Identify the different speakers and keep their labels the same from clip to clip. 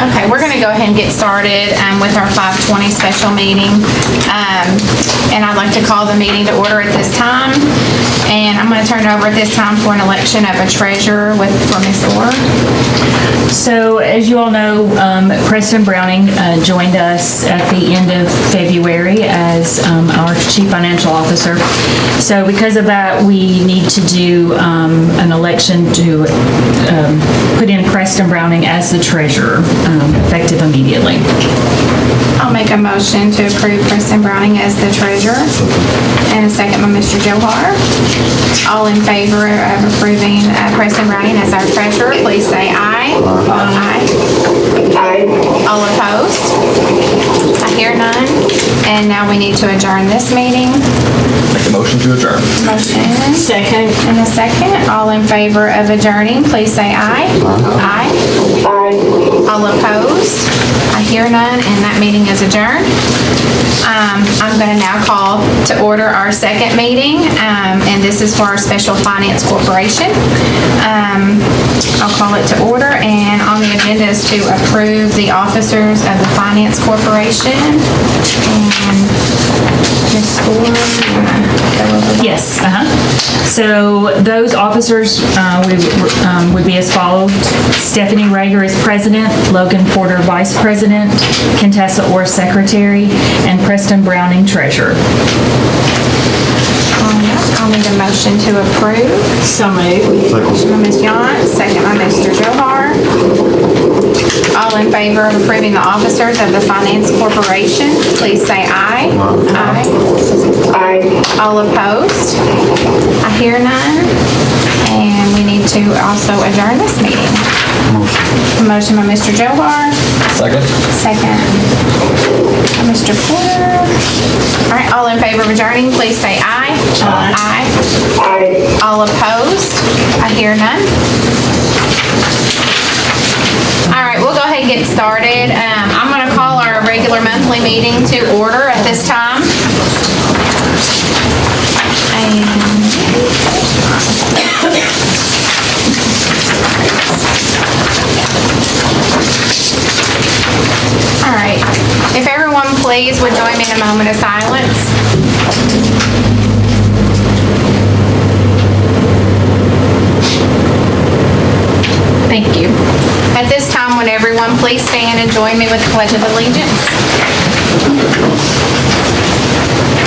Speaker 1: Okay, we're going to go ahead and get started with our 5:20 special meeting. And I'd like to call the meeting to order at this time. And I'm going to turn it over at this time for an election of a treasurer for Ms. Orr.
Speaker 2: So, as you all know, Preston Browning joined us at the end of February as our Chief Financial Officer. So, because of that, we need to do an election to put in Preston Browning as the treasurer, effective immediately.
Speaker 1: I'll make a motion to approve Preston Browning as the treasurer. And a second by Mr. Johar. All in favor of approving Preston Browning as our treasurer, please say aye. Aye. Aye. All opposed? I hear none. And now we need to adjourn this meeting.
Speaker 3: Make a motion to adjourn.
Speaker 1: Motion.
Speaker 4: Second.
Speaker 1: And a second. All in favor of adjourning, please say aye. Aye. Aye. All opposed? I hear none, and that meeting is adjourned. I'm going to now call to order our second meeting, and this is for our Special Finance Corporation. I'll call it to order, and on the agenda is to approve the officers of the Finance Corporation. And Ms. Orr, you want to go over that?
Speaker 2: Yes. So those officers would be as follows: Stephanie Rager is president, Logan Porter vice president, Contessa Orr secretary, and Preston Browning treasurer.
Speaker 1: I'll need a motion to approve.
Speaker 4: So moved.
Speaker 1: Motion by Ms. Yount, second by Mr. Johar. All in favor of approving the officers of the Finance Corporation, please say aye. Aye. Aye. All opposed? I hear none. And we need to also adjourn this meeting. Motion by Mr. Johar.
Speaker 3: Second.
Speaker 1: Second by Mr. Porter. All right, all in favor of adjourning, please say aye. Aye. Aye. All opposed? I hear none. All right, we'll go ahead and get started. I'm going to call our regular monthly meeting to order at this time. All right, if everyone please would join me in a moment of silence. Thank you. At this time, would everyone please stand and join me with the Pledge of Allegiance?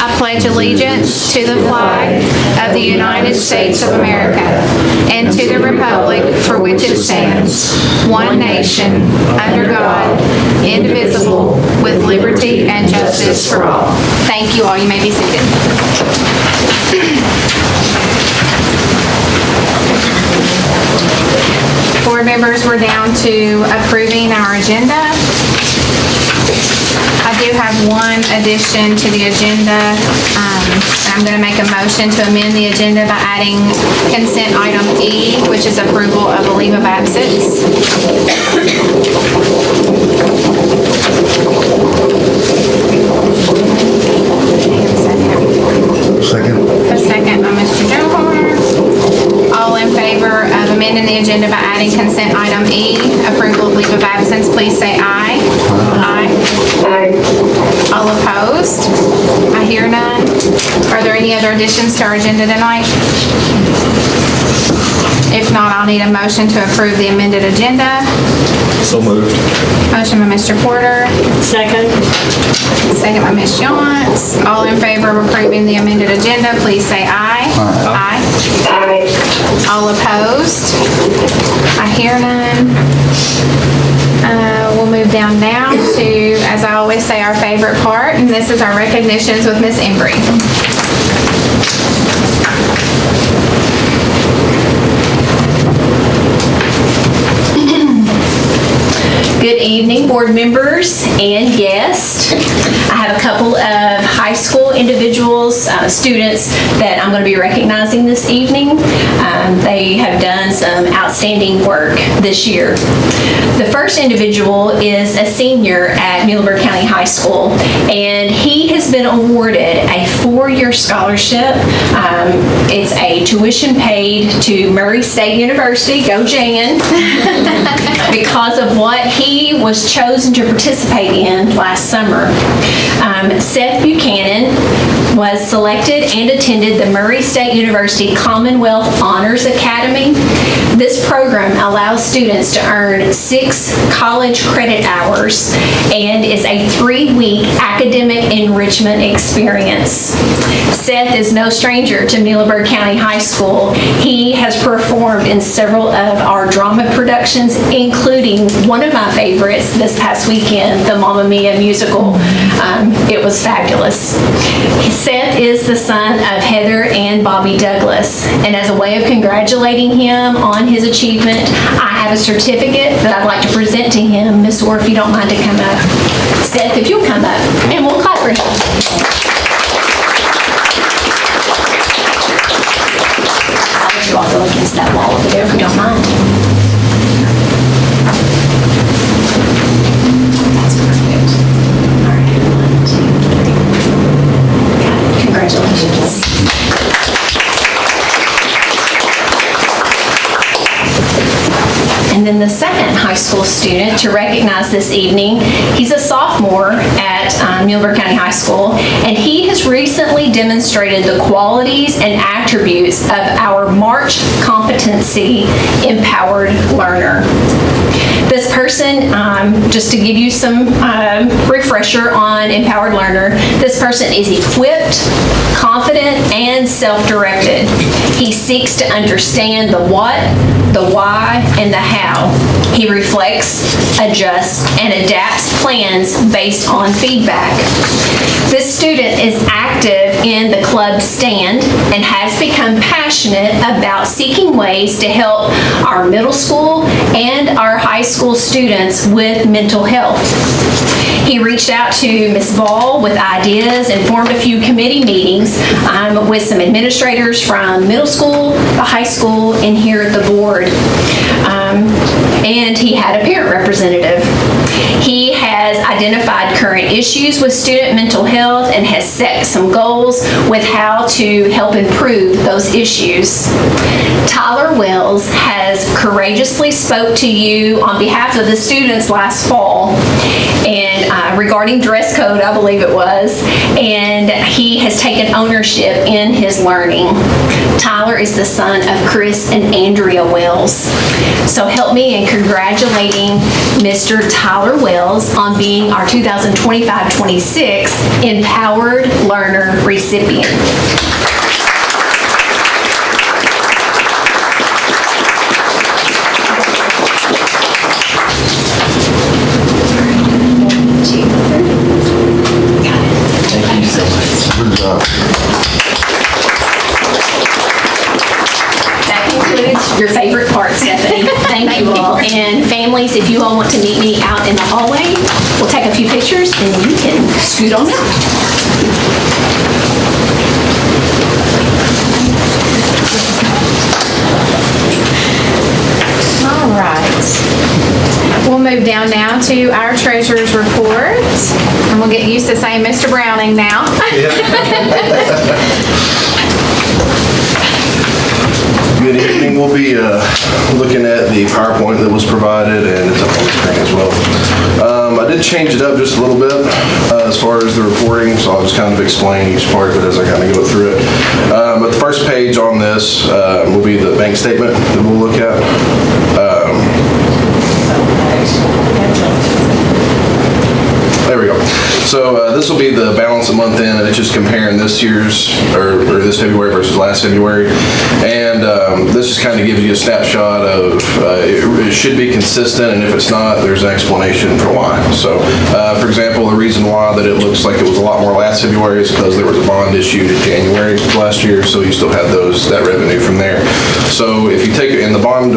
Speaker 1: I pledge allegiance to the flag of the United States of America and to the republic for which it stands, one nation, under God, indivisible, with liberty and justice for all. Thank you all. You may be seated. Board members, we're down to approving our agenda. I do have one addition to the agenda. I'm going to make a motion to amend the agenda by adding consent item E, which is approval of a leave of absence.
Speaker 5: Second.
Speaker 1: A second by Mr. Johar. All in favor of amending the agenda by adding consent item E, approval of leave of absence, please say aye. Aye. Aye. All opposed? I hear none. Are there any other additions to our agenda tonight? If not, I'll need a motion to approve the amended agenda.
Speaker 3: So moved.
Speaker 1: Motion by Mr. Porter.
Speaker 4: Second.
Speaker 1: Second by Ms. Yount. All in favor of approving the amended agenda, please say aye. Aye. Aye. All opposed? I hear none. We'll move down now to, as I always say, our favorite part, and this is our recognitions with Ms. Embry.
Speaker 6: Good evening, board members and guests. I have a couple of high school individuals, students that I'm going to be recognizing this evening. They have done some outstanding work this year. The first individual is a senior at Muhlenberg County High School, and he has been awarded a 4-year scholarship. It's a tuition paid to Murray State University, go Jan, because of what he he was chosen to participate in last summer. Seth Buchanan was selected and attended the Murray State University Commonwealth Honors Academy. This program allows students to earn 6 college credit hours and is a 3-week academic enrichment experience. Seth is no stranger to Muhlenberg County High School. He has performed in several of our drama productions, including one of my favorites this past weekend, the Mamma Mia musical. It was fabulous. Seth is the son of Heather and Bobby Douglas, and as a way of congratulating him on his achievement, I have a certificate that I'd like to present to him. Miss Orr, if you don't mind to come up. Seth, if you'll come up, and we'll clap for him. I'll let you all go against that wall over there if you don't mind. That's perfect. All right, 1, 2, 3. Congratulations. And then the second high school student to recognize this evening, he's a sophomore at Muhlenberg County High School, and he has recently demonstrated the qualities and attributes of our March competency empowered learner. This person, just to give you some refresher on empowered learner, this person is equipped, confident, and self-directed. He seeks to understand the what, the why, and the how. He reflects, adjusts, and adapts plans based on feedback. This student is active in the club STAND and has become passionate about seeking ways to help our middle school and our high school students with mental health. He reached out to Ms. Ball with ideas and formed a few committee meetings with some administrators from middle school, the high school, and here at the board. And he had a parent representative. He has identified current issues with student mental health and has set some goals with how to help improve those issues. Tyler Wells has courageously spoke to you on behalf of the students last fall and regarding dress code, I believe it was, and he has taken ownership in his learning. Tyler is the son of Chris and Andrea Wells. So help me in congratulating Mr. Tyler Wells on being our 2025-26 Empowered Learner recipient.
Speaker 3: Thank you so much.
Speaker 5: Good job.
Speaker 6: That concludes your favorite part, Stephanie. Thank you all. And families, if you all want to meet me out in the hallway, we'll take a few pictures and you can scoot on out.
Speaker 1: All right. We'll move down now to our treasurer's report, and we'll get used to saying Mr. Browning now.
Speaker 5: Good evening. We'll be looking at the PowerPoint that was provided, and it's up on the screen as well. I did change it up just a little bit as far as the reporting, so I'll just kind of explain each part of it as I kind of go through it. But the first page on this will be the bank statement that we'll look at. There we go. So this will be the balance of month end, and it's just comparing this year's, or this February versus last February. And this just kind of gives you a snapshot of, it should be consistent, and if it's not, there's an explanation for why. So, for example, the reason why that it looks like it was a lot more last February is because there was a bond issued in January of last year, so you still had that revenue from there. So if you take it, and the bond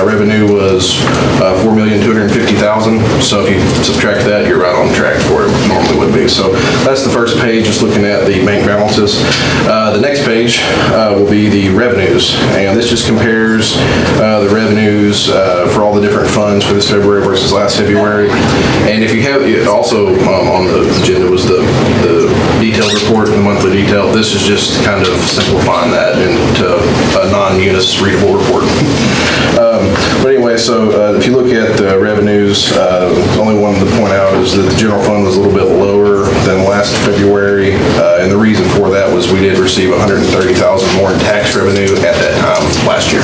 Speaker 5: revenue was $4,250,000, so if you subtract that, you're right on track for it normally would be. So that's the first page, just looking at the bank balances. The next page will be the revenues, and this just compares the revenues for all the different funds for this February versus last February. And if you have, also on the agenda was the detailed report, the monthly detail. This is just kind of simplifying that into a non-Unis readable report. But anyway, anyway, so if you look at the revenues, the only one to point out is that the general fund was a little bit lower than last February. And the reason for that was we did receive $130,000 more in tax revenue at that time last year.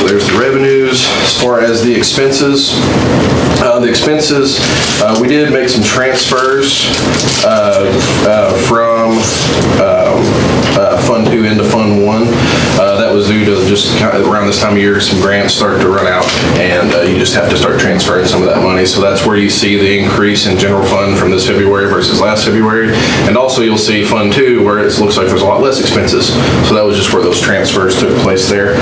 Speaker 5: So there's the revenues. As far as the expenses, we did make some transfers from Fund 2 into Fund 1. That was due to just kind of around this time of year, some grants start to run out, and you just have to start transferring some of that money. So that's where you see the increase in general fund from this February versus last February. And also you'll see Fund 2 where it looks like there's a lot less expenses. So that was just where those transfers took place there.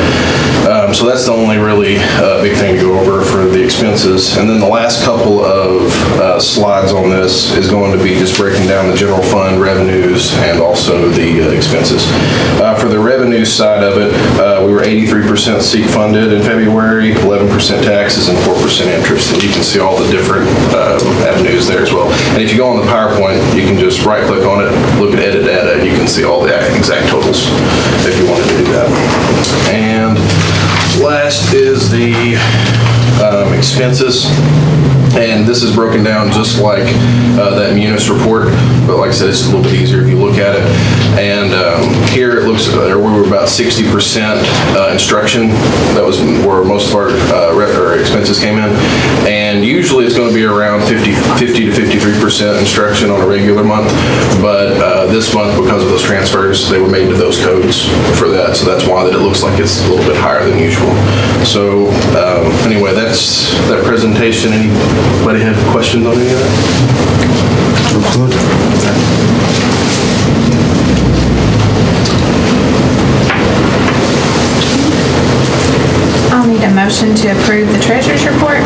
Speaker 5: So that's the only really big thing to go over for the expenses. And then the last couple of slides on this is going to be just breaking down the general fund revenues and also the expenses. For the revenue side of it, we were 83% seat funded in February, 11% taxes, and 4% interest. And you can see all the different avenues there as well. And if you go on the PowerPoint, you can just right click on it, look at edit data, and you can see all the exact totals if you wanted to do that. And last is the expenses. And this is broken down just like that Munis report, but like I said, it's a little bit easier if you look at it. And here it looks, we were about 60% instruction. That was where most of our expenses came in. And usually it's going to be around 50 to 53% instruction on a regular month. But this month, because of those transfers, they were made to those codes for that. So that's why that it looks like it's a little bit higher than usual. So anyway, that's that presentation. Anybody have questions on any of that?
Speaker 1: I'll need a motion to approve the treasurer's report.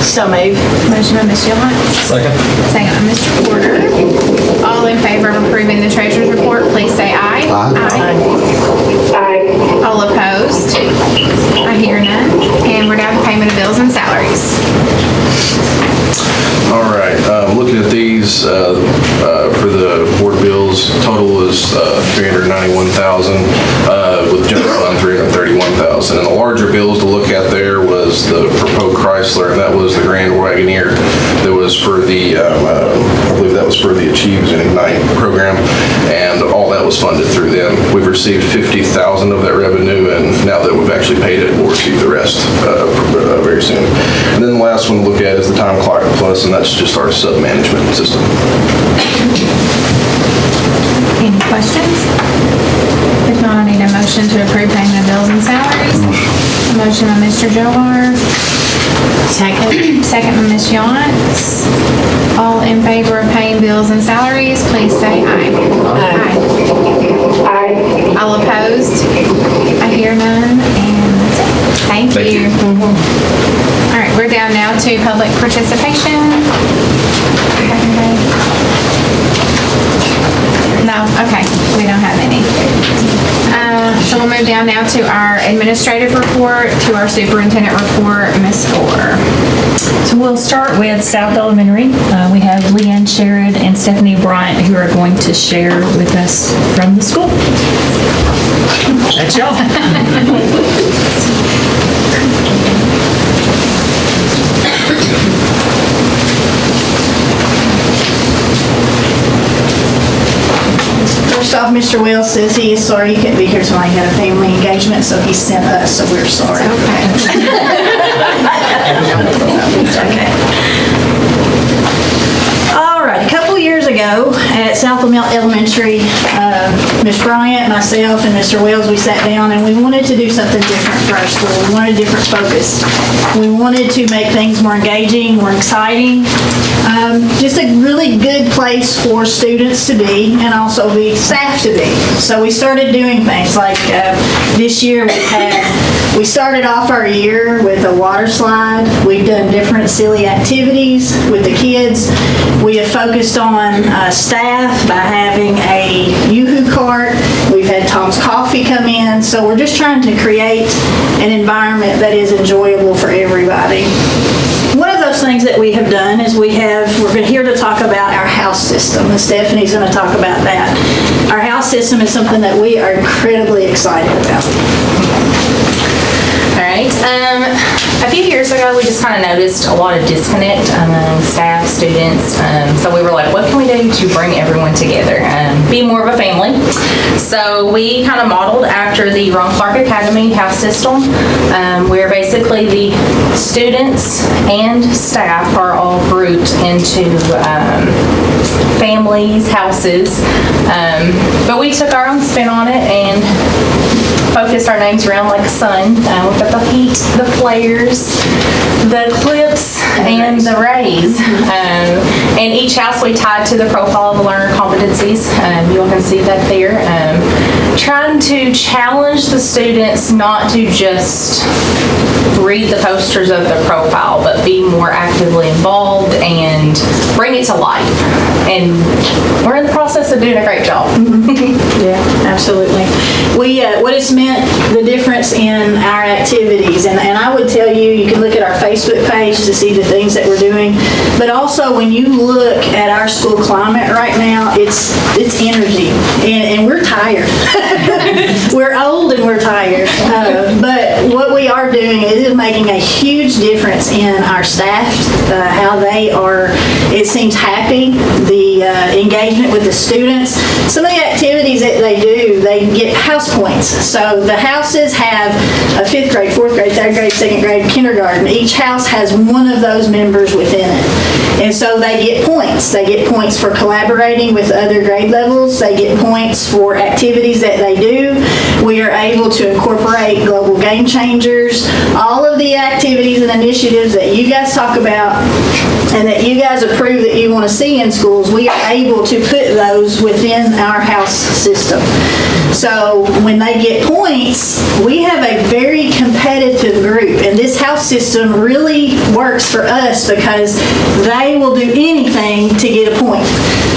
Speaker 4: So moved.
Speaker 1: Motion by Ms. Gillette.
Speaker 3: Second.
Speaker 1: Second by Mr. Porter. All in favor of approving the treasurer's report, please say aye. Aye. All opposed? I hear none. And we're down to payment of bills and salaries.
Speaker 5: All right, looking at these for the board bills, total is $391,000, with general fund $331,000. And the larger bills to look at there was the Propo Chrysler, and that was the Grand Wagoneer. That was for the, I believe that was for the Achieves and Ignite program, and all that was funded through them. We've received $50,000 of that revenue, and now that we've actually paid it, we'll receive the rest very soon. And then the last one to look at is the Time Clock Plus, and that's just our sub-management system.
Speaker 1: Any questions? If not, I need a motion to approve payment of bills and salaries. Motion by Mr. Johar.
Speaker 4: Second.
Speaker 1: Second by Ms. Yonts. All in favor of paying bills and salaries, please say aye. Aye. All opposed? I hear none, and thank you. All right, we're down now to public participation. No, okay, we don't have any. So we'll move down now to our administrative report, to our superintendent report, Ms. Orr.
Speaker 2: So we'll start with South Elementary. We have Leanne Sherrod and Stephanie Bryant who are going to share with us from the school. That's y'all.
Speaker 7: First off, Mr. Wells says he is sorry he couldn't be here tonight. He had a family engagement, so he sent us, so we're sorry. All right, a couple of years ago at South Elementary, Ms. Bryant, myself, and Mr. Wells, we sat down and we wanted to do something different for our school. We wanted a different focus. We wanted to make things more engaging, more exciting, just a really good place for students to be and also the staff to be. So we started doing things like this year we started off our year with a water slide. We've done different silly activities with the kids. We have focused on staff by having a Yoo-Hoo cart. We've had Tom's Coffee come in. So we're just trying to create an environment that is enjoyable for everybody. One of those things that we have done is we're here to talk about our house system, and Stephanie's going to talk about that. Our house system is something that we are incredibly excited about.
Speaker 6: All right,
Speaker 8: right. A few years ago, we just kind of noticed a lot of disconnect among staff, students. So we were like, what can we do to bring everyone together? Be more of a family. So we kind of modeled after the Ron Clark Academy house system, where basically the students and staff are all grouped into families, houses. But we took our own spin on it and focused our names around like the sun. We've got the heat, the flares, the clips, and the rays. And each house we tied to the profile of the learner competencies. You all can see that there. Trying to challenge the students not to just read the posters of their profile, but be more actively involved and bring it to life. And we're in the process of doing a great job.
Speaker 7: Yeah, absolutely. What it's meant, the difference in our activities, and I would tell you, you can look at our Facebook page to see the things that we're doing, but also when you look at our school climate right now, it's energy, and we're tired. We're old and we're tired, but what we are doing is making a huge difference in our staff, how they are, it seems, happy, the engagement with the students. Some of the activities that they do, they get house points. So the houses have a 5th grade, 4th grade, 3rd grade, 2nd grade, kindergarten. Each house has one of those members within it. And so they get points. They get points for collaborating with other grade levels. They get points for activities that they do. We are able to incorporate global game changers, all of the activities and initiatives that you guys talk about and that you guys approve that you want to see in schools. We are able to put those within our house system. So when they get points, we have a very competitive group, and this house system really works for us because they will do anything to get a point.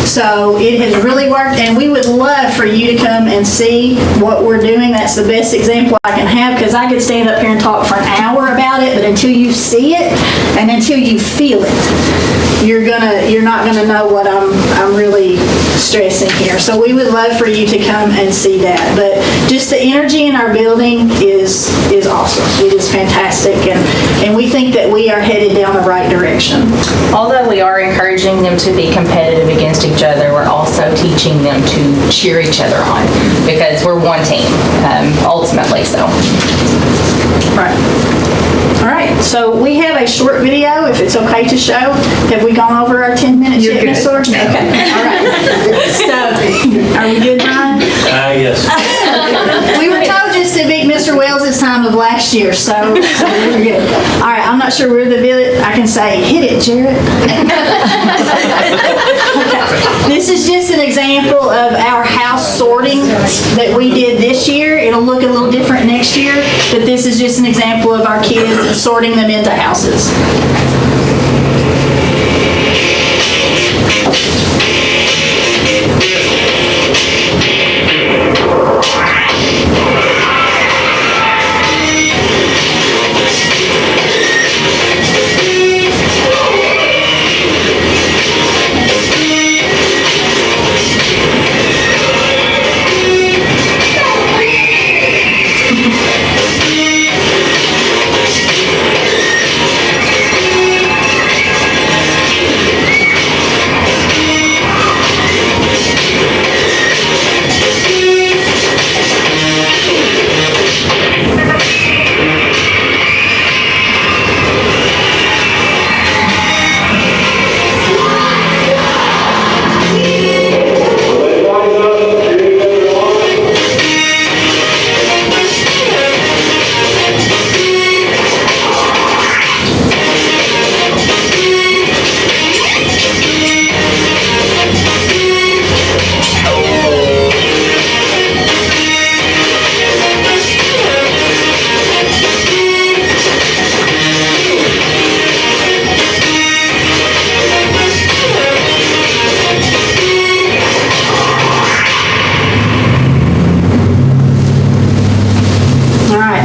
Speaker 7: So it has really worked, and we would love for you to come and see what we're doing. That's the best example I can have, because I could stand up here and talk for an hour about it, but until you see it and until you feel it, you're not gonna know what I'm really stressing here. So we would love for you to come and see that. But just the energy in our building is awesome. It is fantastic, and we think that we are headed down the right direction.
Speaker 8: Although we are encouraging them to be competitive against each other, we're also teaching them to cheer each other on because we're one team, ultimately, so.
Speaker 7: Right. All right, so we have a short video, if it's okay to show. Have we gone over our 10 minutes yet, Ms. Sword? Okay, all right. So, are we good, Brian?
Speaker 3: Yes.
Speaker 7: We were told just to beat Mr. Wells' time of last year, so we're good. All right, I'm not sure where the video, I can say, hit it, Jared. This is just an example of our house sorting that we did this year. It'll look a little different next year, but this is just an example of our kids sorting them into houses.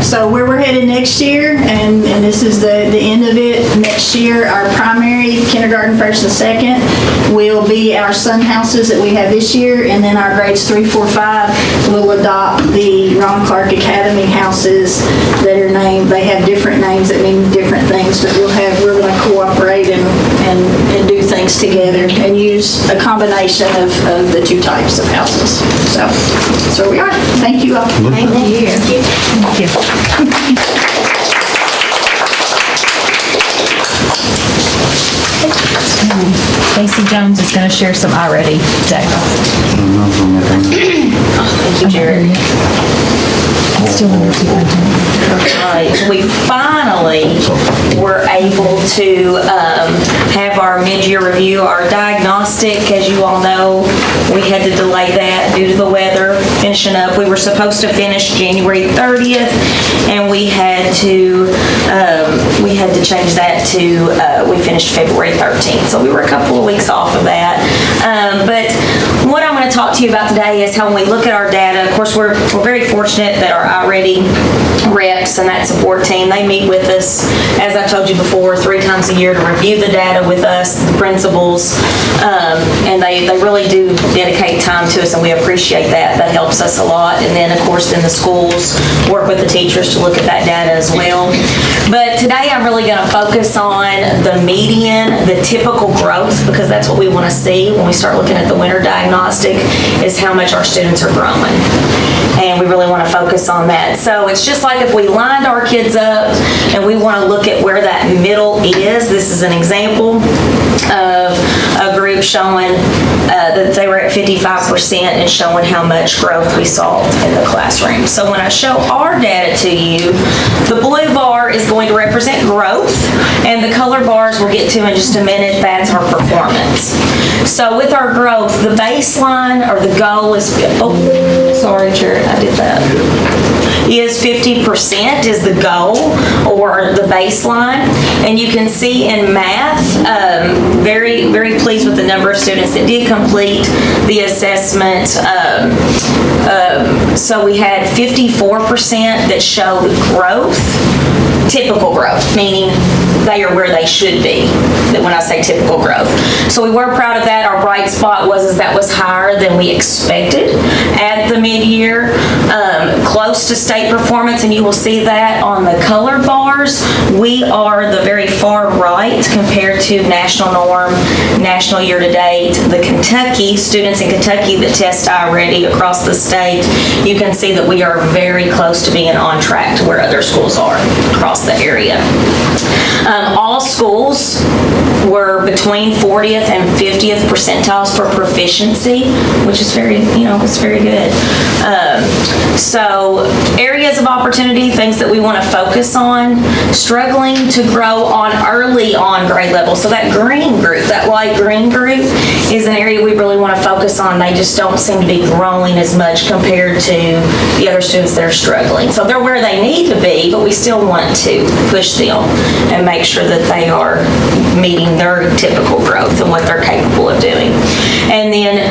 Speaker 7: So where we're headed next year, and this is the end of it, next year, our primary kindergarten kindergarten, first and second, will be our sun houses that we have this year, and then our grades 3, 4, 5 will adopt the Ron Clark Academy houses that are named, they have different names that mean different things, but we're going to cooperate and do things together and use a combination of the two types of houses. So, that's where we are. Thank you all.
Speaker 1: Thank you.
Speaker 2: Casey Jones is going to share some iReady data.
Speaker 4: Thank you, Jared.
Speaker 2: Still in your superintendent.
Speaker 9: Right, we finally were able to have our mid-year review, our diagnostic. As you all know, we had to delay that due to the weather finishing up. We were supposed to finish January 30th, and we had to change that to we finished February 13th. So we were a couple of weeks off of that. But what I'm going to talk to you about today is how when we look at our data, of course, we're very fortunate that our iReady reps and that support team, they meet with us, as I've told you before, 3 times a year to review the data with us, the principals, and they really do dedicate time to us, and we appreciate that. That helps us a lot. And then, of course, then the schools work with the teachers to look at that data as well. But today I'm really going to focus on the median, the typical growth, because that's what we want to see when we start looking at the winter diagnostic, is how much our students are growing. And we really want to focus on that. So it's just like if we lined our kids up and we want to look at where that middle is. This is an example of a group showing that they were at 55% and showing how much growth we saw in the classroom. So when I show our data to you, the blue bar is going to represent growth, and the color bars we'll get to in just a minute, that's our performance. So with our growth, the baseline or the goal is, oh, sorry, Jared, I did that. Is 50% is the goal or the baseline. And you can see in math, very, very pleased with the number of students that did complete the assessment. So we had 54% that showed growth, typical growth, meaning they are where they should be, when I say typical growth. So we were proud of that. Our bright spot was that was higher than we expected at the mid-year, close to state performance, and you will see that on the color bars. We are the very far right compared to national norm, national year-to-date. The Kentucky, students in Kentucky that test iReady across the state, you can see that we are very close to being on track to where other schools are across the area. All schools were between 40th and 50th percentiles for proficiency, which is very, it's very good. So areas of opportunity, things that we want to focus on, struggling to grow on early on grade level. So that green group, that light green group is an area we really want to focus on. They just don't seem to be growing as much compared to the other students that are struggling. So they're where they need to be, but we still want to push them and make sure that they are meeting their typical growth and what they're capable of doing. And then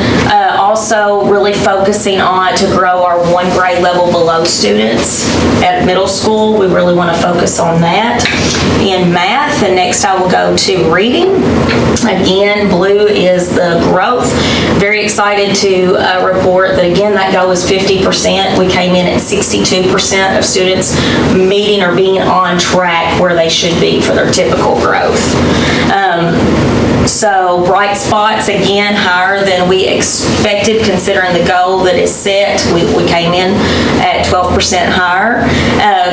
Speaker 9: also really focusing on to grow our 1 grade level below students at middle school. We really want to focus on that. In math, and next I will go to reading. Again, blue is the growth. Very excited to report that again that goal is 50%. We came in at 62% of students meeting or being on track where they should be for their typical growth. So bright spots, again, higher than we expected considering the goal that is set. We came in at 12% higher.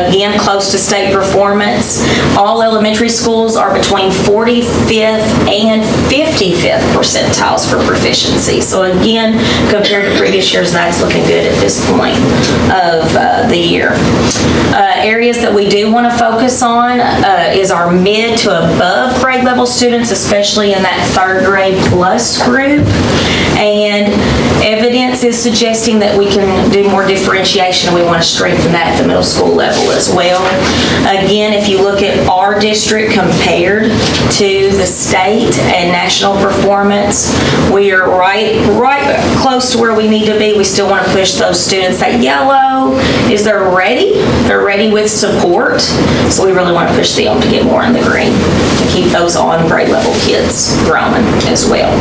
Speaker 9: Again, close to state performance. All elementary schools are between 45th and 55th percentiles for proficiency. So again, compared to previous years, that's looking good at this point of the year. Areas that we do want to focus on is our mid to above grade level students, especially in that that 3rd grade plus group. And evidence is suggesting that we can do more differentiation. We want to strengthen that at the middle school level as well. Again, if you look at our district compared to the state and national performance, we are right close to where we need to be. We still want to push those students. That yellow is they're ready. They're ready with support. So we really want to push them to get more in the green to keep those on grade level kids growing as well.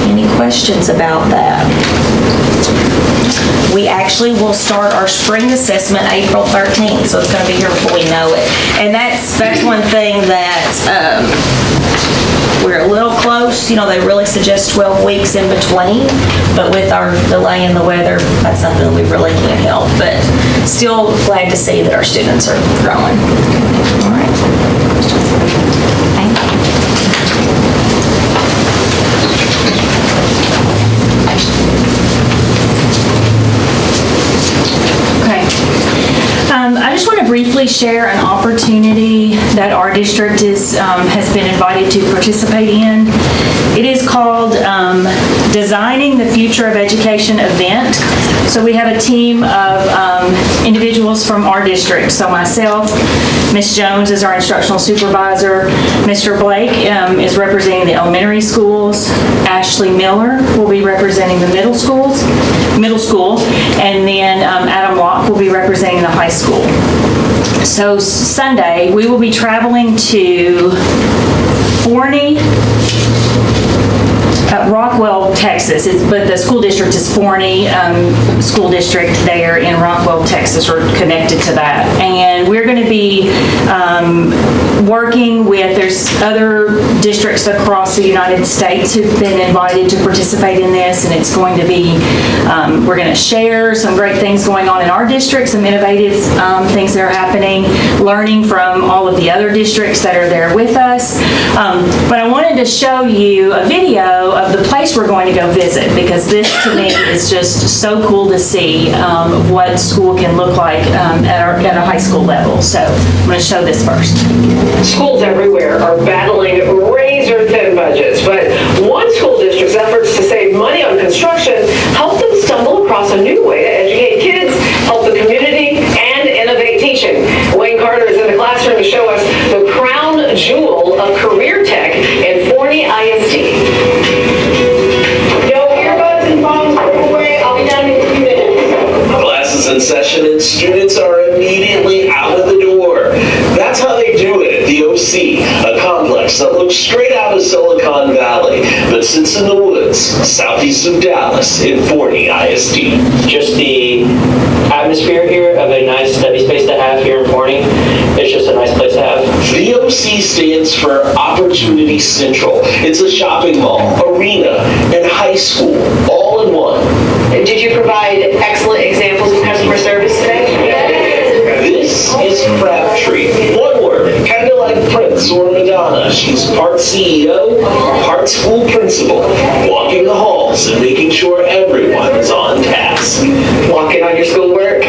Speaker 9: Any questions about that? We actually will start our spring assessment April 13th, so it's going to be here before we know it. And that's one thing that we're a little close. You know, they really suggest 12 weeks in between, but with our delay in the weather, that's something that we really can't help. But still glad to see that our students are growing. All right. Thank you. I just want to briefly share an opportunity that our district has been invited to participate in. It is called Designing the Future of Education event. So we have a team of individuals from our district. So myself, Ms. Jones is our instructional supervisor. Mr. Blake is representing the elementary schools. Ashley Miller will be representing the middle school. And then Adam Locke will be representing the high school. So Sunday, we will be traveling to Forney, Rockwell, Texas, but the school district is Forney School District there in Rockwell, Texas, or connected to that. And we're going to be working with, there's other districts across the United States who've been invited to participate in this, and it's going to be, we're going to share some great things going on in our district, some innovative things that are happening, learning from all of the other districts that are there with us. But I wanted to show you a video of the place we're going to go visit, because this to me is just so cool to see what school can look like at a high school level. So I'm going to show this first.
Speaker 10: Schools everywhere are battling razor-thin budgets, but one school district's efforts to save money on construction helped them stumble across a new way to educate kids, help the community, and innovate teaching. Wayne Carter is in the classroom to show us the crown jewel of career tech in Forney ISD.
Speaker 11: In session and students are immediately out of the door. That's how they do it at the OC, a complex that looks straight out of Silicon Valley, but sits in the woods southeast of Dallas in Forney ISD.
Speaker 12: Just the atmosphere here of a nice study space to have here in Forney, it's just a nice place to have.
Speaker 11: The OC stands for Opportunity Central. It's a shopping mall, arena, and high school, all in one.
Speaker 10: Did you provide excellent examples of customer service today?
Speaker 11: This is Crabtree. One word, kind of like Prince or Madonna. She's part CEO, part school principal, walking the halls and making sure everyone is on task.
Speaker 10: Walking on your schoolwork?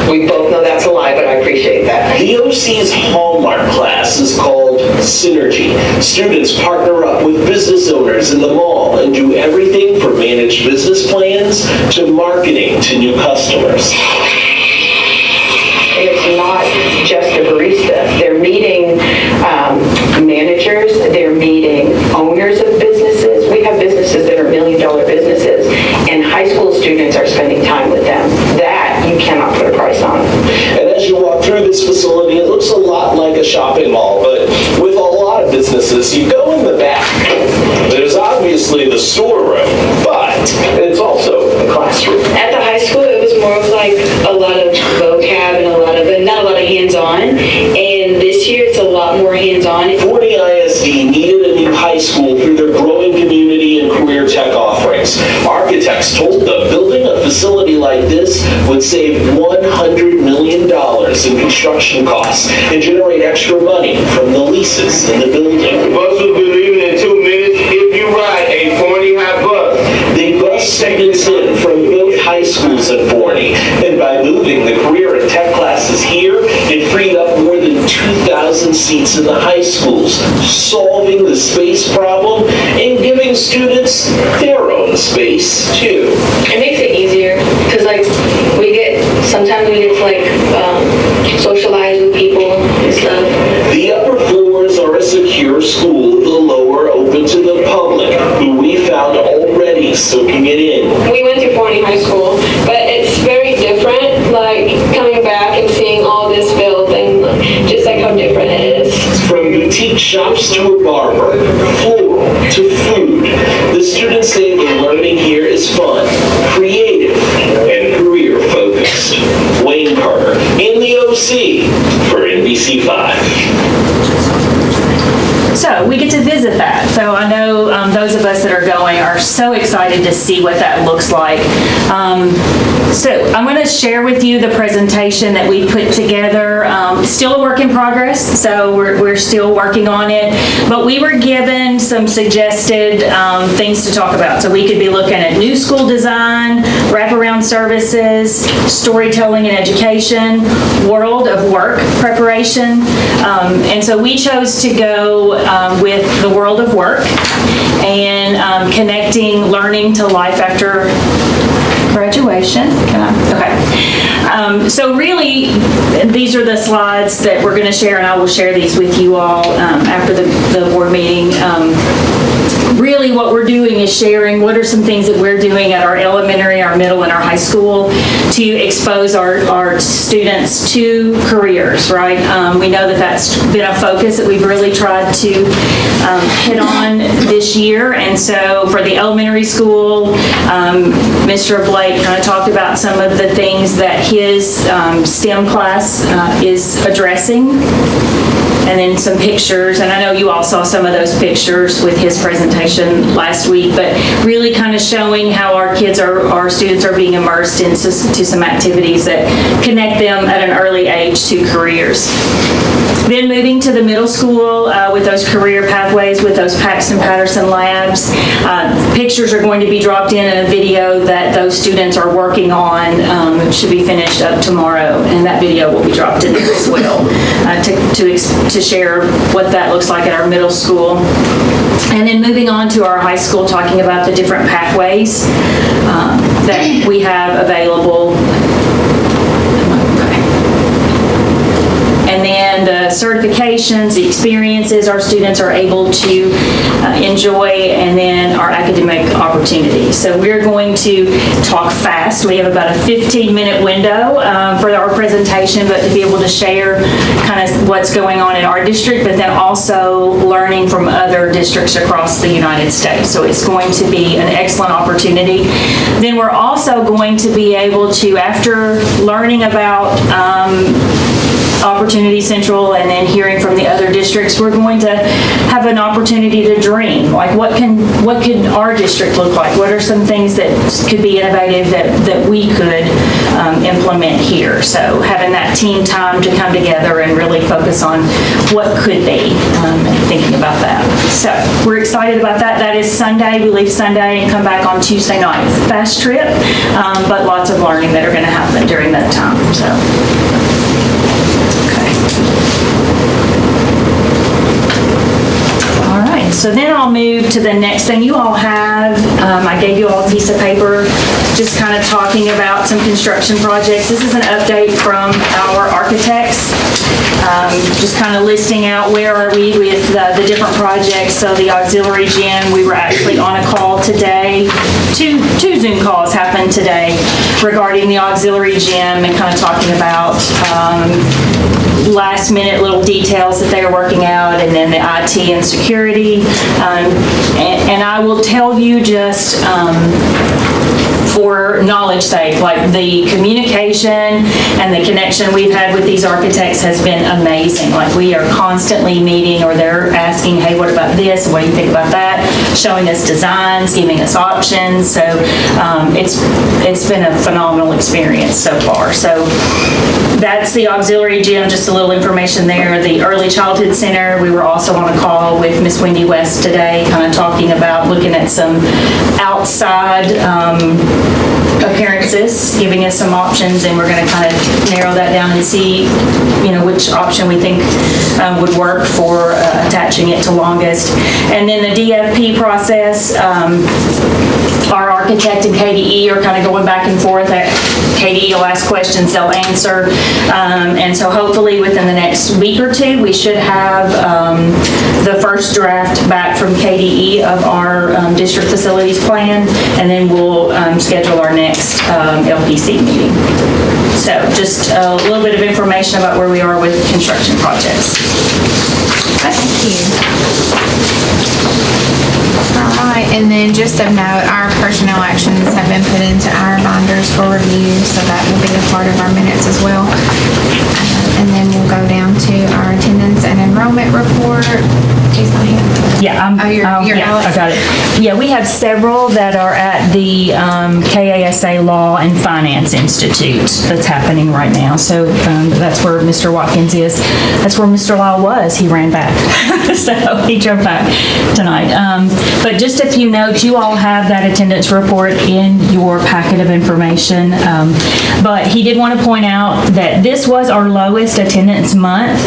Speaker 10: We both know that's a lie, but I appreciate that.
Speaker 11: The OC's hallmark class is called Synergy. Students partner up with business owners in the mall and do everything from managed business plans to marketing to new customers.
Speaker 10: It's not just a barista. They're meeting managers, they're meeting owners of businesses. We have businesses that are $1 million businesses, and high school students are spending time with them. That you cannot put a price on.
Speaker 11: And as you walk through this facility, it looks a lot like a shopping mall, but with a lot of businesses, you go in the back. There's obviously the storeroom, but it's also a classroom.
Speaker 13: At the high school, it was more of like a lot of vocab and not a lot of hands-on. And this year, it's a lot more hands-on.
Speaker 11: Forney ISD needed a new high school through their growing community and career tech offerings. Architects told them building a facility like this would save $100 million in construction costs and generate extra money from the leases in the building.
Speaker 14: The bus will be leaving in 2 minutes if you ride a Forney High bus.
Speaker 11: They bus students in from both high schools in Forney, and by moving the career and tech classes here, it freed up more than 2,000 seats in the high schools, solving the space problem students their own space too.
Speaker 13: It makes it easier because sometimes we get to socialize with people and stuff.
Speaker 11: The upper floors are a secure school, the lower open to the public, who we found already soaking it in.
Speaker 13: We went to Forney High School, but it's very different, coming back and seeing all this built and just how different it is.
Speaker 11: From boutique shops to a barber, floral to food, the students say the learning here is fun, creative, and career-focused. Wayne Carter in the OC for NBC5.
Speaker 2: So we get to visit that. So I know those of us that are going are so excited to see what that looks like. So I'm going to share with you the presentation that we put together. Still a work in progress, so we're still working on it. But we were given some suggested things to talk about. So we could be looking at new school design, wraparound services, storytelling and education, world of work preparation. And so we chose to go with the world of work and connecting learning to life after graduation. So really, these are the slides that we're going to share, and I will share these with you all after the board meeting. Really what we're doing is sharing what are some things that we're doing at our elementary, our middle, and our high school to expose our students to careers, right? We know that that's been a focus that we've really tried to hit on this year. And so for the elementary school, Mr. Blake kind of talked about some of the things that his STEM class is addressing. And then some pictures, and I know you all saw some of those pictures with his presentation last week, but really kind of showing how our students are being immersed into some activities that connect them at an early age to careers. Then moving to the middle school with those career pathways, with those Paxton Patterson labs. Pictures are going to be dropped in a video that those students are working on. It should be finished up tomorrow, and that video will be dropped in there as well to share what that looks like at our middle school. And then moving on to our high school, talking about the different pathways that we have available. And then the certifications, the experiences our students are able to enjoy, and then our academic opportunities. So we're going to talk fast. We have about a 15-minute window for our presentation, but to be able to share kind of what's going on in our district, but then also learning from other districts across the United States. So it's going to be an excellent opportunity. Then we're also going to be able to, after learning about Opportunity Central and then hearing from the other districts, we're going to have an opportunity to dream. Like what could our district look like? What are some things that could be innovative that we could implement here? So having that team time to come together and really focus on what could be and thinking about that. So we're excited about that. That is Sunday. We leave Sunday and come back on Tuesday night. Fast trip, but lots of learning that are going to happen during that time. So. All right, so then I'll move to the next thing you all have. I gave you all a piece of paper just kind of talking about some construction projects. This is an update from our architects, just kind of listing out where are we with the different projects. So the auxiliary gym, we were actually on a call today. Two Zoom calls happened today regarding the auxiliary gym and kind of talking about last minute little details that they are working out, and then the IT and security. And I will tell you just for knowledge sake, like the communication and the connection we've had with these architects has been amazing. Like we are constantly meeting, or they're asking, hey, what about this? What do you think about that? Showing us designs, giving us options. So it's been a phenomenal experience so far. So that's the auxiliary gym, just a little information there. The Early Childhood Center, we were also on a call with Miss Wendy West today, kind of talking about out looking at some outside appearances, giving us some options, and we're going to kind of narrow that down and see, which option we think would work for attaching it to longest. And then the DFP process, our architect and KDE are kind of going back and forth. KDE will ask questions, they'll answer. And so hopefully within the next week or two, we should have the first draft back from KDE of our district facilities plan, and then we'll schedule our next LPC meeting. So just a little bit of information about where we are with construction projects.
Speaker 1: Thank you. All right, and then just a note, our personnel actions have been put into our binders for review, so that will be a part of our minutes as well. And then we'll go down to our attendance and enrollment report. He's not here.
Speaker 2: Yeah,
Speaker 1: you're
Speaker 2: yeah,
Speaker 1: Alex.
Speaker 2: I got it. Yeah, we have several that are at the KASA Law and Finance Institute that's happening right now. So that's where Mr. Watkins is. That's where Mr. Lyle was. He ran back. So he drove back tonight. But just a few notes. You all have that attendance report in your packet of information. But he did want to point out that this was our lowest attendance month,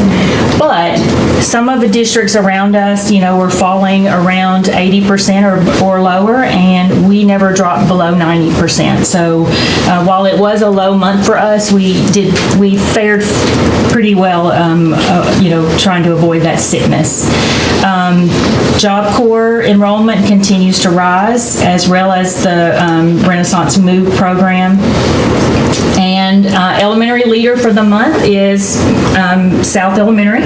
Speaker 2: but some of the districts around us, were falling around 80% or lower, and we never dropped below 90%. So while it was a low month for us, we fared pretty well, trying to avoid that sickness. Job Corps enrollment continues to rise, as well as the Renaissance Move program. And elementary leader for the month is South Elementary.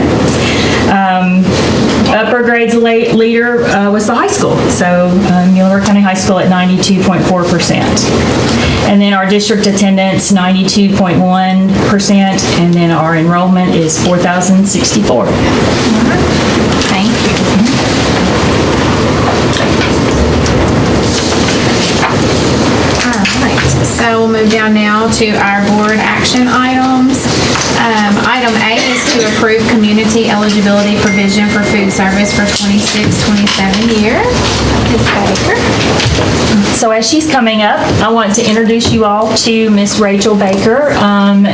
Speaker 2: Upper grades leader was the high school, so Muhlenberg County High School at 92.4%. And then our district attendance, 92.1%, and then our enrollment is 4,064.
Speaker 1: Thank you. All right, so we'll move down now to our board action items. Item A is to approve community eligibility provision for food service for 26-27 year. Ms. Baker.
Speaker 2: So as she's coming up, I want to introduce you all to Miss Rachel Baker.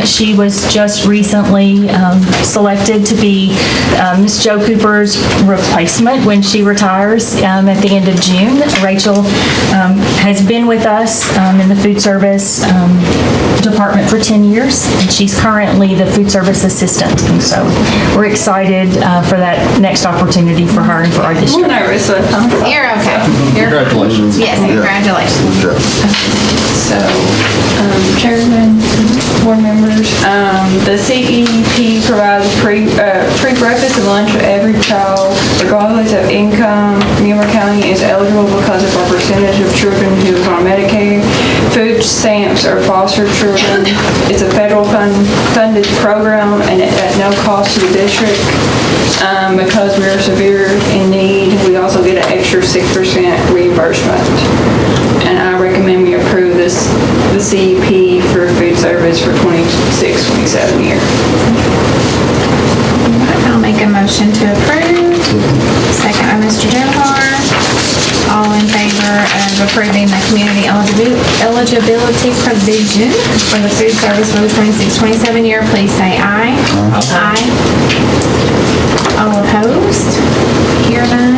Speaker 2: She was just recently selected to be Miss Joe Cooper's replacement when she retires at the end of June. Rachel has been with us in the food service department for 10 years, and she's currently the food service assistant. And so we're excited for that next opportunity for her and for our district.
Speaker 8: I'm nervous.
Speaker 1: You're okay.
Speaker 5: Congratulations.
Speaker 1: Yes, congratulations.
Speaker 8: So, Chairman, board members, the CEP provides free breakfast and lunch for every child, regardless of income. Muhlenberg County is eligible because of our percentage of children who are on Medicaid. Food stamps are foster children. It's a federal funded program, and at no cost to the district. Because we are severe in need, we also get an extra 6% reimbursement. And I recommend we approve the CEP for food service for 26-27 year.
Speaker 1: I'll make a motion to approve. Second by Mr. Johar. All in favor of approving the community eligibility provision for the food service for the 26-27 year, please say aye. Aye. All opposed? Hear none.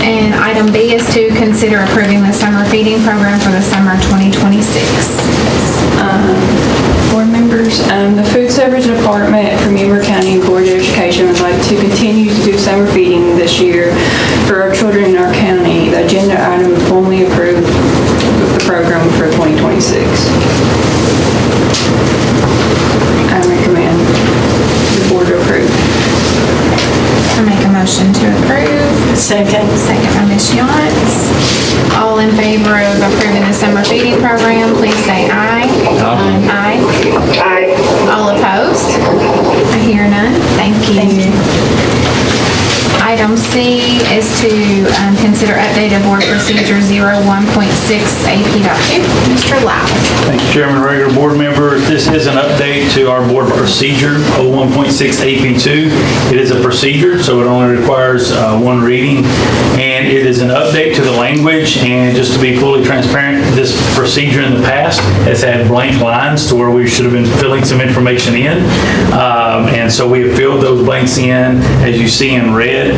Speaker 1: And item B is to consider approving the summer feeding program for the summer 2026.
Speaker 8: Board members, the food service department for Muhlenberg County Board of Education would like to continue to do summer feeding this year for our children in our county. The agenda item formally approved the program for 2026. I recommend the board approve.
Speaker 1: I make a motion to approve. Second by Ms. Yance. All in favor of approving the summer feeding program, please say aye. Aye.
Speaker 10: Aye.
Speaker 1: All opposed? I hear none. Thank you. Item C is to consider consider updated board procedure 01.6 AP.2. Mr. Lau.
Speaker 15: Thank you, Chairman, regular board members. This is an update to our board procedure, 01.6 AP2. It is a procedure, so it only requires one reading, and it is an update to the language. And just to be fully transparent, this procedure in the past has had blank lines to where we should have been filling some information in, and so we have filled those blanks in, as you see in red.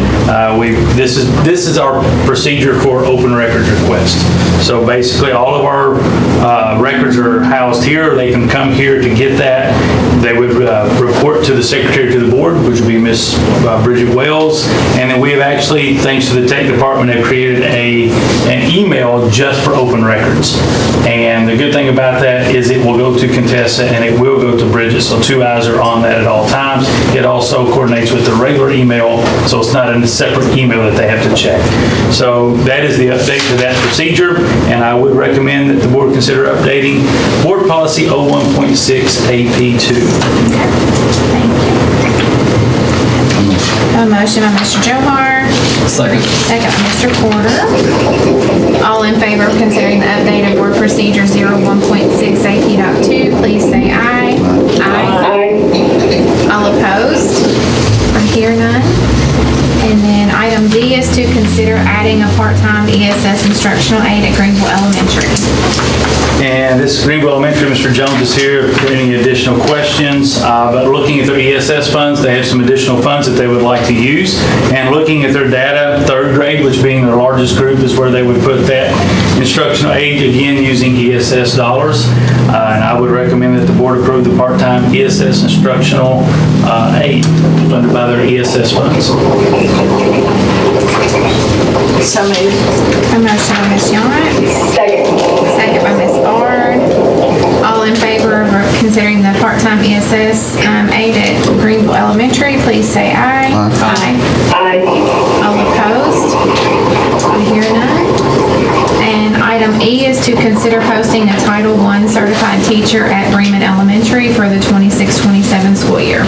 Speaker 15: This is our procedure for open records request. So basically, all of our records are housed here. They can come here to get that. They would report to the secretary to the board, which would be Miss Bridget Wells. And then we have actually, thanks to the tech department, have created an email just for open records. And the good thing about that is it will go to Contessa and it will go to Bridget. So two eyes are on that at all times. It also coordinates with the regular email, so it's not in a separate email that they have to check. So that is the update to that procedure, and I would recommend that the board consider updating Board Policy 01.6 AP2.
Speaker 1: A motion by Mr. Johar.
Speaker 3: Second.
Speaker 1: Second by Mr. Porter. All in favor of considering the updated board procedure 01.6 AP.2, please say aye. Aye. All opposed? I hear none. And then item D is to consider adding a part-time ESS instructional aide at Greenville Elementary.
Speaker 15: And this is Greenville Elementary. Mr. Jones is here for any additional questions. But looking at their ESS funds, they have some additional funds that they would like to use. And looking at their data, third grade, which being their largest group, is where they would put that instructional aide, again, using ESS dollars. And I would recommend that the board approve the part-time ESS instructional aide funded by their ESS funds.
Speaker 4: So moved.
Speaker 1: A motion by Ms. Yance. Second by Ms. Bard. All in favor of considering the part-time ESS aide at Greenville Elementary, please say aye. Aye. Aye. All opposed? I hear none. And item E is to consider posting a Title I certified teacher at Bremen Elementary for the 26-27 school year.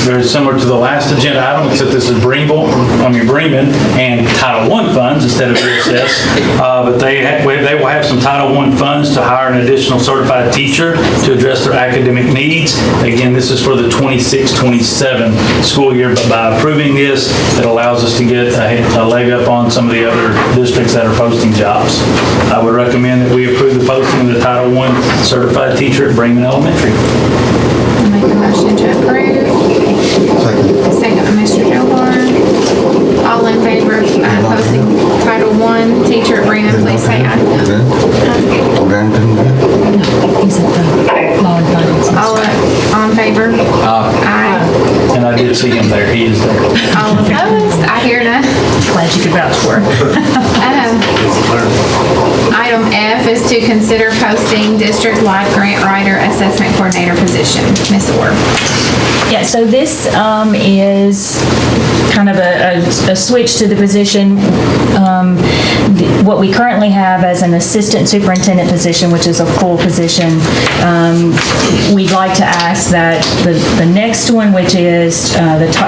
Speaker 15: Very similar to the last agenda item, except this is Bremen and Title I funds instead of ESS. But they will have some Title I funds to hire an additional certified teacher to address their academic needs. Again, this is for the 26-27 school year, but by approving this, it allows us to get a leg up on some of the other districts that are posting jobs. I would recommend that we approve the posting of the Title I certified teacher at Bremen Elementary.
Speaker 1: I'll make a motion to approve. Second by Mr. Johar. All in favor of posting Title I teacher at Bremen, please say aye. All in favor? Aye.
Speaker 15: And I did see him there. He is there.
Speaker 1: All opposed? I hear none.
Speaker 2: Glad you could vouch for.
Speaker 1: Item F is to consider posting district-wide grant writer assessment coordinator position. Ms. Orr.
Speaker 2: Yeah, so this is kind of a switch to the position. What we currently have as an assistant superintendent position, which is a full position, we'd like to ask that the next one, which is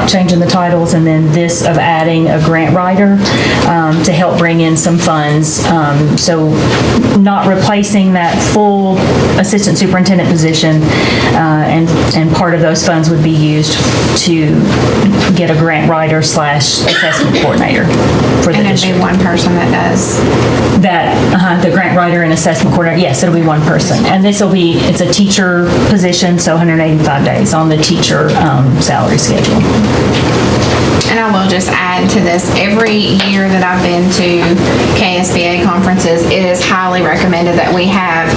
Speaker 2: change in the titles, and then this of adding a grant writer to help bring in some funds. So not replacing that full assistant superintendent position, and part of those funds would be used to get a grant writer / assessment coordinator for the
Speaker 1: And it'd
Speaker 2: district.
Speaker 1: be one person that does.
Speaker 2: That, the grant writer and assessment coordinator, yes, it'll be one person. And this will be, it's a teacher position, so 185 days on the teacher salary schedule.
Speaker 1: And I will just add to this, every year that I've been to KSBA conferences, it is highly recommended that we have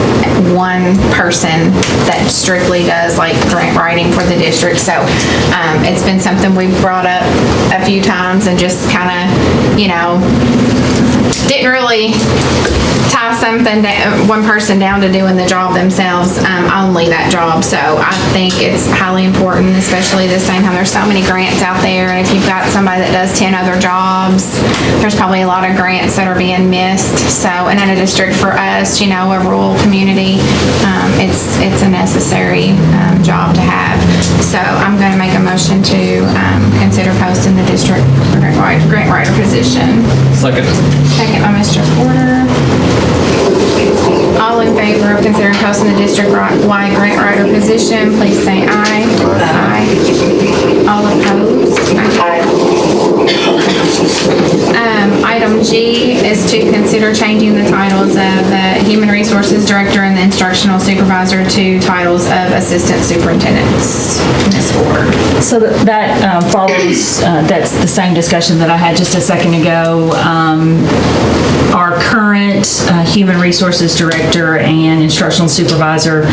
Speaker 1: one person that strictly does like grant writing for the district. So it's been something we've brought up a few times and just kind of, didn't really tie something down, one person down to doing the job themselves, only that job. So I think it's highly important, especially this same time. There's so many grants out there, and if you've got somebody that does 10 other jobs, there's probably a lot of grants that are being missed. So, and in a district for us, you know, a rural community, it's a necessary job to have. So I'm going to make a motion to consider posting the district grant writer position.
Speaker 3: Second.
Speaker 1: Second by Mr. Porter. All in favor of considering posting the district-wide grant writer position, please say aye. Aye. All opposed? Item G is to consider changing the titles of the Human Resources Director and the Instructional Supervisor to titles of Assistant Superintendents. Ms. Ford.
Speaker 2: So that follows, that's the same discussion that I had just a second ago. Our current Human Resources Director and Instructional Supervisor,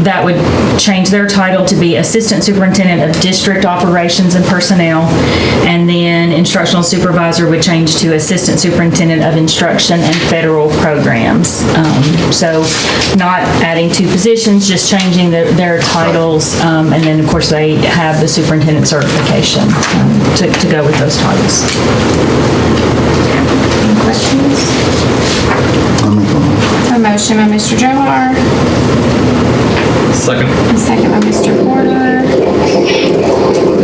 Speaker 2: that would change their title to be Assistant Superintendent of District Operations and Personnel, and then Instructional Supervisor would change to Assistant Superintendent of Instruction and Federal Programs. So not adding two positions, just changing their titles, and then of course they have the superintendent certification to go with those titles.
Speaker 1: Any questions? A motion by Mr. Johar.
Speaker 3: Second.
Speaker 1: A second by Mr. Porter.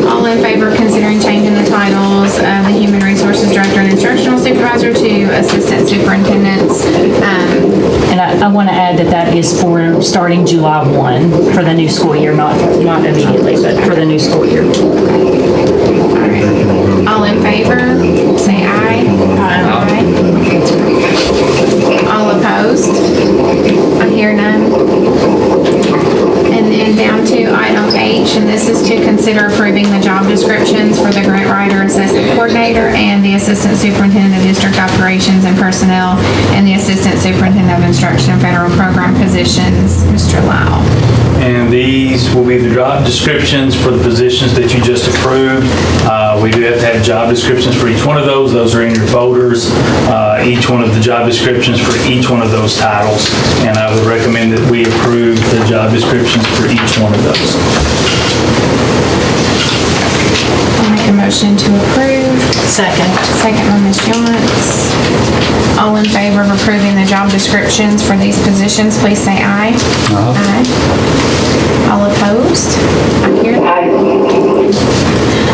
Speaker 1: All in favor of considering changing the titles of the Human Resources Director and Instructional Supervisor to Assistant Superintendents.
Speaker 2: And I want to add that is for starting July 1 for the new school year, not immediately, but for the new school year.
Speaker 1: All in favor, say aye. Aye. All opposed? I hear none. And then down to item H, and this is to consider approving the job descriptions for the grant writer, assistant coordinator, and the assistant superintendent of district operations and personnel, and the assistant superintendent of instruction and federal program positions. Mr. Lau.
Speaker 15: And these will be the job descriptions for the positions that you just approved. We do have to have job descriptions for each one of those. Those are in your folders. Each one of the job descriptions for each one of those titles. And I would recommend that we approve the job descriptions for each one of those.
Speaker 1: I'll make a motion to approve.
Speaker 4: Second.
Speaker 1: Second by Ms. Yonts. All in favor of approving the job descriptions for these positions, please say aye. Aye. All opposed? I hear that.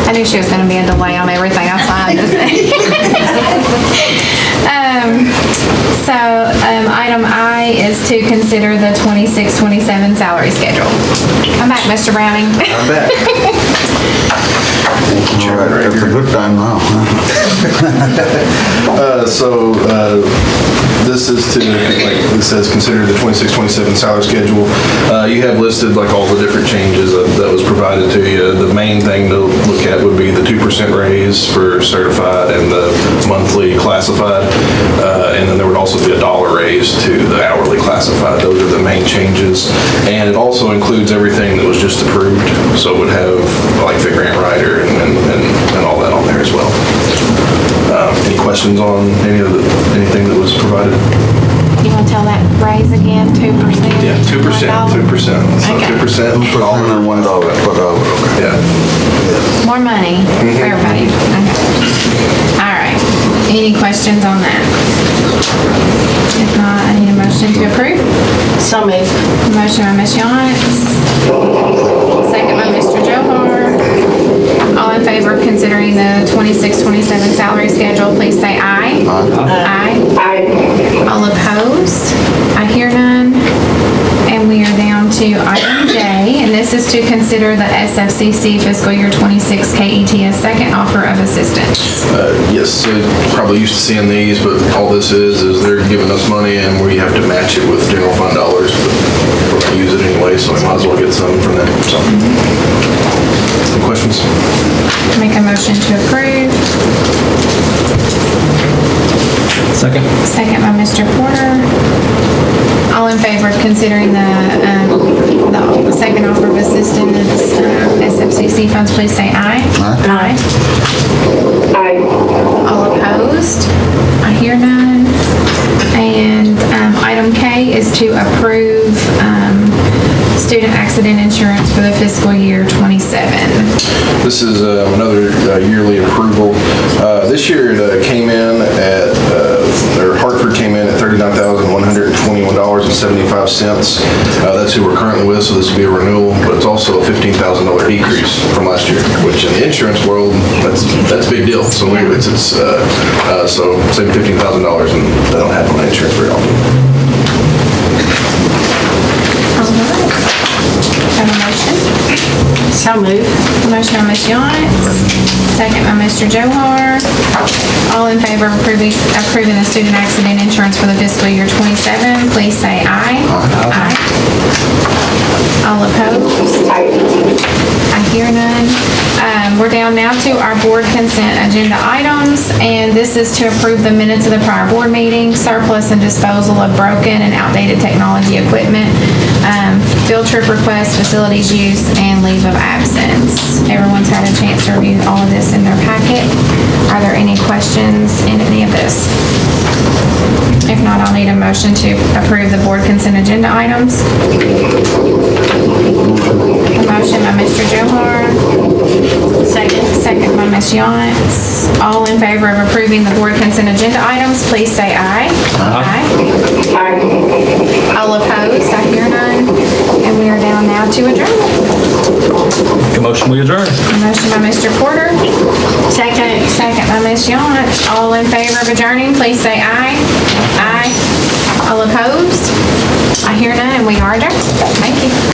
Speaker 1: I knew she was going to be a delay on everything I signed this thing. Item I is to consider the 26-27 salary schedule. Come back, Mr. Browning.
Speaker 5: I'm back.
Speaker 16: All right, that's a good time now.
Speaker 5: This is to, like it says, consider the 26-27 salary schedule. You have listed like all the different changes that was provided to you. The main thing to look at would be the 2% raise for certified and the monthly classified. And then there would also be a $1 raise to the hourly classified. Those are the main changes. And it also includes everything that was just approved. So it would have like the grant writer and all that on there as well. Any questions on anything that was provided?
Speaker 1: You want to tell that raise again, 2%?
Speaker 5: Yeah, 2%, 2%. So
Speaker 1: Okay.
Speaker 5: 2%.
Speaker 16: $1 per hour.
Speaker 5: Yeah.
Speaker 1: More money for everybody. Okay. All right. Any questions on that? If not, I need a motion to approve.
Speaker 4: So moved.
Speaker 1: Motion by Ms. Yonts. Second by Mr. Johar. All in favor of considering the 26-27 salary schedule, please say aye. Aye. Aye. All opposed? I hear none. And we are down to item J, and this is to consider the SFCC fiscal year 26 KETS second offer of assistance.
Speaker 5: Yes, so probably used to seeing these, but all this is they're giving us money and we have to match it with general fund dollars, but we're going to use it anyway, so we might as well get some from them. So, any questions?
Speaker 1: Make a motion to approve.
Speaker 3: Second.
Speaker 1: Second by Mr. Porter. All in favor of considering the second offer of assistance SFCC funds, please say aye. Aye. Aye. All opposed? I hear none. And is to approve student accident insurance for the fiscal year 27.
Speaker 5: This is another yearly approval. This year it came in at, or Hartford came in at $39,121.75. That's who we're currently with, so this will be a renewal, but it's also a $15,000 decrease from last year, which in the insurance world, that's a big deal. So so saving $15,000 and they don't have my insurance very often.
Speaker 1: Have a motion?
Speaker 7: So moved.
Speaker 1: Motion by Ms. Yonts, second by Mr. Johar. All in favor of approving the student accident insurance for the fiscal year 27, please say aye. Aye. All opposed? I hear none. We're down now to our board consent agenda items, and this is to approve the minutes of the prior board meeting, surplus and disposal of broken and outdated technology equipment, field trip request, facilities use, and leave of absence. Everyone's had a chance to review all of this in their packet. Are there any questions in any of this? If not, I'll need a motion to approve the board consent agenda items. A motion by Mr. Johar. Second by Ms. Yonts. All in favor of approving the board consent agenda items, please say aye. Aye. All opposed? I hear none. And we are down now to adjournment.
Speaker 3: Make a motion, we adjourn.
Speaker 1: A motion by Mr. Porter. Second by Ms. Yonts. All in favor of adjourning, please say aye. Aye. All opposed? I hear none, and we are adjourned. Thank you.